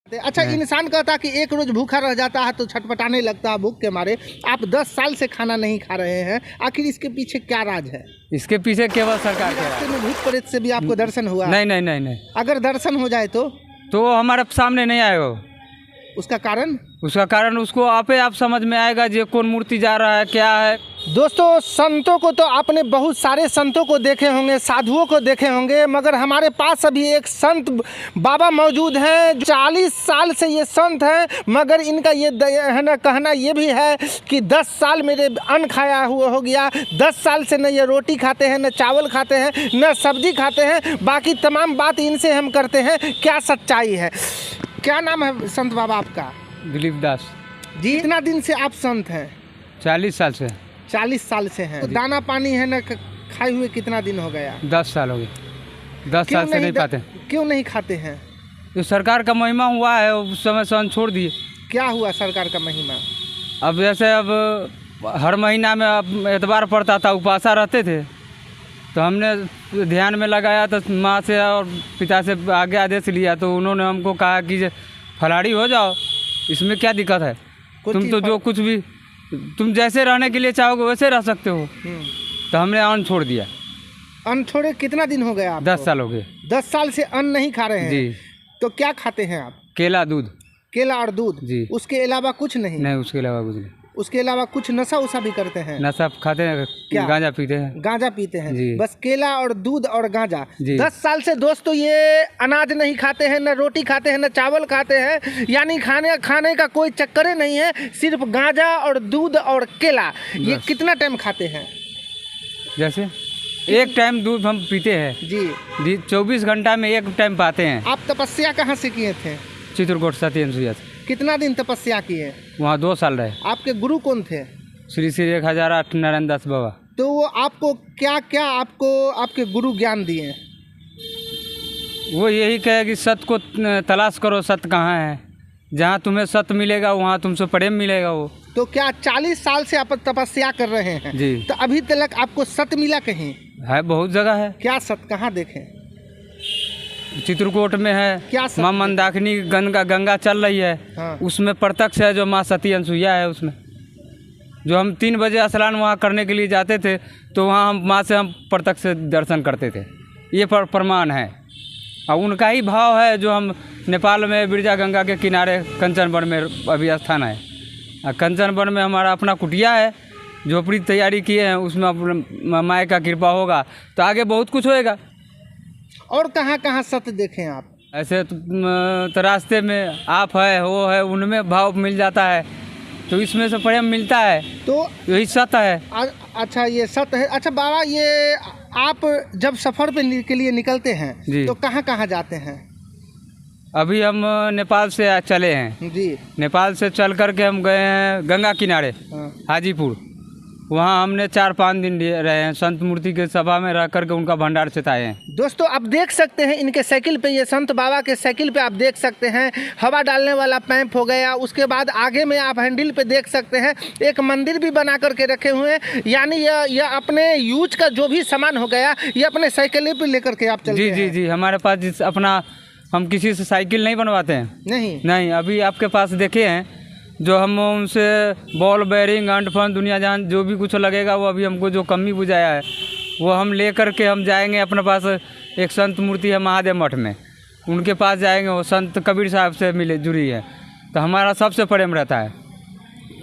अच्छा, इंसान कहता कि एक रोज भूखा रह जाता है तो छटपटाने लगता है भूख के मारे। आप 10 साल से खाना नहीं खा रहे हैं, आखिर इसके पीछे क्या राज है? इसके पीछे केवल सरकार के रास्ते में भूत प्रेत से भी आपको दर्शन हुआ? नहीं नहीं नहीं नहीं। अगर दर्शन हो जाए तो वो हमारे सामने नहीं आएगा। उसका कारण उसको आप समझ में आएगा जो कौन मूर्ति जा रहा है क्या है। दोस्तों, संतों को तो आपने बहुत सारे संतों को देखे होंगे, साधुओं को देखे होंगे, मगर हमारे पास अभी एक संत बाबा मौजूद हैं। 40 साल से ये संत हैं, मगर इनका ये है ना कहना ये भी है कि 10 साल मेरे अन्न खाया हुआ हो गया। 10 साल से न ये रोटी खाते हैं, न चावल खाते हैं, न सब्जी खाते हैं। बाकी तमाम बात इनसे हम करते हैं, क्या सच्चाई है। क्या नाम है संत बाबा आपका? दिलीप दास जी। कितना दिन से आप संत हैं? 40 साल से। 40 साल से हैं। तो दाना पानी है ना खाए हुए कितना दिन हो गया? 10 साल हो गए। 10 साल से नहीं पाते। क्यों नहीं खाते हैं? जो सरकार का महिमा हुआ है उस समय से हम छोड़ दिए। क्या हुआ सरकार का महिमा? अब जैसे अब हर महीना में अब एतबार पड़ता था, उपासा रहते थे, तो हमने ध्यान में लगाया तो माँ से और पिता से आगे आदेश लिया, तो उन्होंने हमको कहा कि फलाड़ी हो जाओ, इसमें क्या दिक्कत है, तुम तो जो कुछ भी तुम जैसे रहने के लिए चाहोगे वैसे रह सकते हो। तो हमने अन्न छोड़ दिया। अन्न छोड़े कितना दिन हो गया आपको? 10 साल हो गए। 10 साल से अन्न नहीं खा रहे हैं जी। तो क्या खाते हैं आप? केला दूध। केला और दूध जी। उसके अलावा कुछ नहीं? नहीं, उसके अलावा कुछ नहीं। उसके अलावा कुछ नशा उशा भी करते हैं? नशा खाते हैं, क्या? गांजा पीते हैं। गांजा पीते हैं जी। बस केला और दूध और गांजा। जी। 10 साल से दोस्तों ये अनाज नहीं खाते हैं, न रोटी खाते हैं, न चावल खाते हैं, यानी खाने का कोई चक्कर नहीं है, सिर्फ गांजा और दूध और केला। ये कितना टाइम खाते हैं? जैसे एक टाइम दूध हम पीते हैं जी। 24 घंटा में एक टाइम पाते हैं। आप तपस्या कहाँ से किए थे? चित्रकूट सत्येंद्र। कितना दिन तपस्या किए? वहाँ 2 साल रहे। आपके गुरु कौन थे? श्री 1008 नारायण दास बाबा। तो वो आपको क्या आपको आपके गुरु ज्ञान दिए? वो यही कहे कि सत्य को तलाश करो, सत्य कहाँ है, जहाँ तुम्हें सत्य मिलेगा वहाँ तुमसे प्रेम मिलेगा। वो तो क्या 40 साल से आप तपस्या कर रहे हैं जी, तो अभी तक आपको सत्य मिला कहीं? है, बहुत जगह है। क्या सत्य, कहाँ देखें? चित्रकूट में है। क्या माँ मंदाकिनी गंगा चल रही है। हाँ। उसमें प्रत्यक्ष है जो माँ सती अनसुईया है। उसमें जो हम 3 बजे स्नान वहाँ करने के लिए जाते थे, तो वहाँ हम माँ से हम प्रत्यक्ष दर्शन करते थे। ये प्रमाण है। और उनका ही भाव है जो हम नेपाल में बिरजा गंगा के किनारे कंचनवन में अभी स्थान है। कंचनवन में हमारा अपना कुटिया है, झोपड़ी तैयारी किए हैं, उसमें माँ का कृपा होगा तो आगे बहुत कुछ होएगा। और कहाँ सत्य देखें आप? ऐसे तो रास्ते में आप है वो है, उनमें भाव मिल जाता है, तो इसमें से प्रेम मिलता है, तो यही सत्य है। अच्छा, ये सत्य है। अच्छा बाबा, ये आप जब सफ़र पे के लिए निकलते हैं तो कहाँ जाते हैं? अभी हम नेपाल से चले हैं जी। नेपाल से चल करके हम गए हैं गंगा किनारे। हाँ। हाजीपुर। वहाँ हमने 4-5 दिन रहे हैं। संत मूर्ति के सभा में रह करके उनका भंडार चताए हैं। दोस्तों, आप देख सकते हैं इनके साइकिल पे, ये संत बाबा के साइकिल पे आप देख सकते हैं हवा डालने वाला पैंप हो गया। उसके बाद आगे में आप हैंडल पे देख सकते हैं एक मंदिर भी बना करके रखे हुए हैं, यानी यह अपने यूज का जो भी सामान हो गया ये अपने साइकिल पे लेकर के आप चलते हैं। जी। हमारे पास अपना, हम किसी से साइकिल नहीं बनवाते हैं। नहीं। अभी आपके पास देखे हैं जो हम उनसे बॉल बेरिंग अंड फंड दुनिया जहान जो भी कुछ लगेगा, वो अभी हमको जो कमी बुझाया है वो हम ले करके हम जाएंगे। अपने पास एक संत मूर्ति है महादेव मठ में, उनके पास जाएंगे। वो संत कबीर साहब से जुड़ी है, तो हमारा सबसे प्रेम रहता है,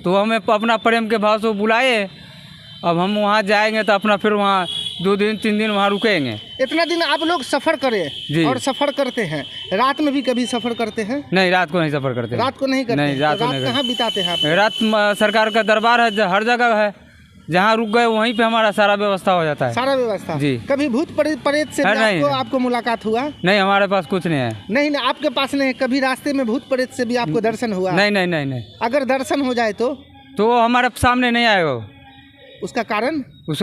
तो हमें अपना प्रेम के भाव से बुलाए। अब हम वहाँ जाएंगे तो अपना फिर वहाँ 2 दिन 3 दिन वहाँ रुकेंगे। इतना दिन आप लोग सफ़र करें और सफ़र करते हैं, रात में भी कभी सफ़र करते हैं? नहीं, रात को नहीं सफ़र करते। रात को नहीं करते? नहीं, रात को नहीं। कहाँ बिताते हैं आप? रात सरकार का दरबार है, हर जगह है, जहाँ रुक गए वहीं पे हमारा सारा व्यवस्था हो जाता है। सारा व्यवस्था जी। कभी भूत प्रेत से आपको मुलाकात हुआ? नहीं, हमारे पास कुछ नहीं है। नहीं, आपके पास नहीं। कभी रास्ते में भूत प्रेत से भी आपको दर्शन हुआ? नहीं। अगर दर्शन हो जाए तो वो हमारे सामने नहीं आएगा। उसका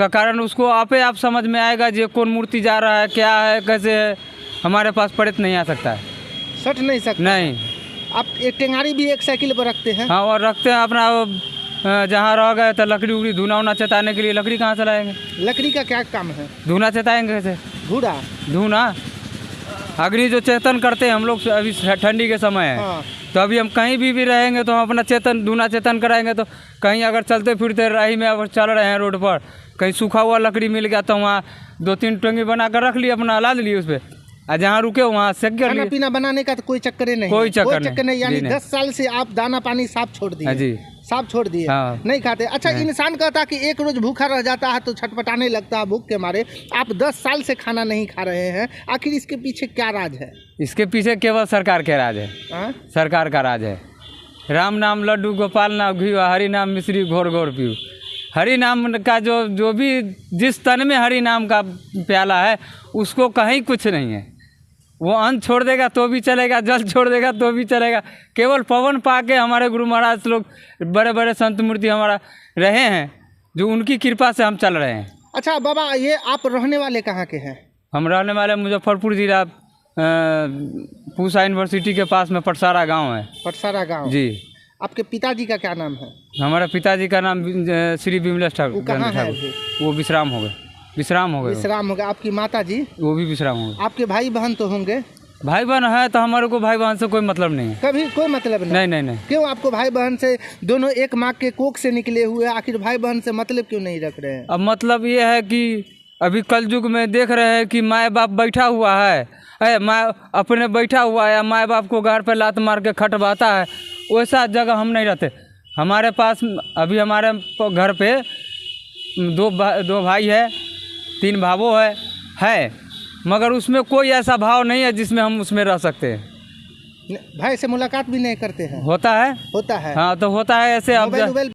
कारण उसको आप समझ में आएगा जो कौन मूर्ति जा रहा है क्या है कैसे है। हमारे पास प्रेत नहीं आ सकता है। सट नहीं सकता? नहीं। आप एक टेंगारी भी एक साइकिल पर रखते हैं? हाँ, और रखते हैं अपना। जहाँ रह गए तो लकड़ी उकड़ी धुना उना चताने के लिए लकड़ी कहाँ से लाएंगे? लकड़ी का क्या काम है? धुना चताएंगे कैसे? धूना अग्नि जो चेतन करते हैं हम लोग, अभी ठंडी के समय है। हाँ। तो अभी हम कहीं भी रहेंगे तो हम अपना चेतन दूना चेतन कराएंगे। तो कहीं अगर चलते फिरते राही में अगर चल रहे हैं रोड पर, कहीं सूखा हुआ लकड़ी मिल गया तो वहाँ 2-3 टंगी बना कर रख लिए, अपना लाद लिए उस पर, और जहाँ रुके वहाँ सेक कर खाना लिए। पीना बनाने का तो कोई चक्कर ही नहीं, कोई चक्कर नहीं। यानी जी नहीं। 10 साल से आप दाना पानी साफ छोड़ दिए? जी साफ छोड़ दिए। हाँ। नहीं खाते? अच्छा, इंसान कहता है कि एक रोज भूखा रह जाता है तो छटपटाने लगता है भूख के मारे। आप 10 साल से खाना नहीं खा रहे हैं, आखिर इसके पीछे क्या राज है? इसके पीछे केवल सरकार के राज है। हाँ? सरकार का राज है। राम नाम लड्डू, गोपाल नाम घी, हरि नाम मिश्री, घोर घोर पीऊ। हरि नाम का जो भी जिस तन में हरि नाम का प्याला है, उसको कहीं कुछ नहीं है। वो अन्न छोड़ देगा तो भी चलेगा, जल छोड़ देगा तो भी चलेगा। केवल पवन पाके हमारे गुरु महाराज लोग, बड़े बड़े संत मूर्ति हमारा रहे हैं, जो उनकी कृपा से हम चल रहे हैं। अच्छा बाबा, ये आप रहने वाले कहाँ के हैं? हम रहने वाले मुजफ्फरपुर जिला, पूसा यूनिवर्सिटी के पास में पटसारा गांव है। पटसारा गांव? जी। आपके पिताजी का क्या नाम है? हमारे पिताजी का नाम श्री विमलेश वो कहाँ है ठाकुर। अभी? वो विश्राम हो गए। विश्राम हो गया। आपकी माता जी? वो भी विश्राम हो गए। आपके भाई बहन तो होंगे? भाई बहन है तो हमारे को भाई बहन से कोई मतलब नहीं है। कभी कोई मतलब नहीं? नहीं। क्यों? आपको भाई बहन से, दोनों एक माँ के कोख से निकले हुए, आखिर भाई बहन से मतलब क्यों नहीं रख रहे हैं? अब मतलब ये है कि अभी कलयुग में देख रहे हैं कि माँ बाप बैठा हुआ है, माँ अपने बैठा हुआ है, माँ बाप को गार पे लात मार के खटवाता है, वैसा जगह हम नहीं रहते। हमारे पास अभी हमारे घर पे दो भाई है, 3 भावों है, मगर उसमें कोई ऐसा भाव नहीं है जिसमें हम उसमें रह सकते हैं। भाई से मुलाकात भी नहीं करते हैं? होता है। होता है। हाँ, तो होता है ऐसे। अब मोबाइल